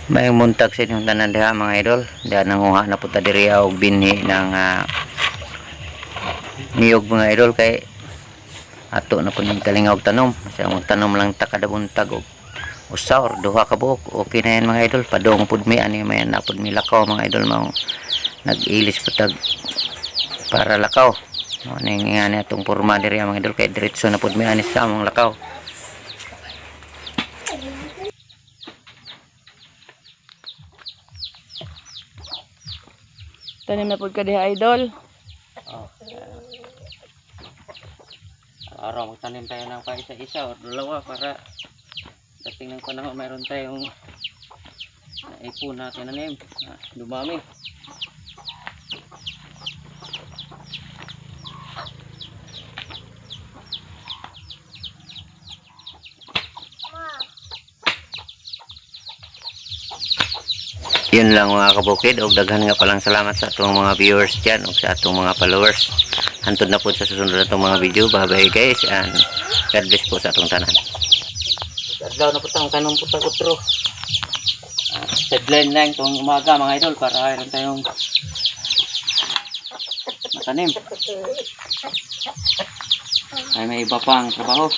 May muntag sa inyong tanan diha mga idol. Diha nanguha na punta diri og binhi ng niyog mga idol kay ato na pud kalingaw tanom. Sa tanom lang ta kada buntag og usa or duha ka buok. Okay na yan mga idol. Padong pud mi ani may na pud mi lakaw mga idol mao. Nag-ilis putag para lakaw. Mo ning nga ni atong porma diri mga idol kay diretso na pud mi ani sa among lakaw. Tanim na pud ka diha idol. Oh. Araw magtanim tayo ng paisa-isa o dalawa para dating ng panahon mayroon tayong naipon na tinanim na dumami. Yun lang mga kabukid, og daghan nga palang salamat sa atong mga viewers dyan o sa atong mga followers. Hantod na po sa susunod na itong mga video. Bye bye guys and God bless po sa atong tanan. Adlaw na po itong kanong putang utro. Deadline lang itong umaga mga idol para mayroon tayong matanim. Ay may iba pang trabaho.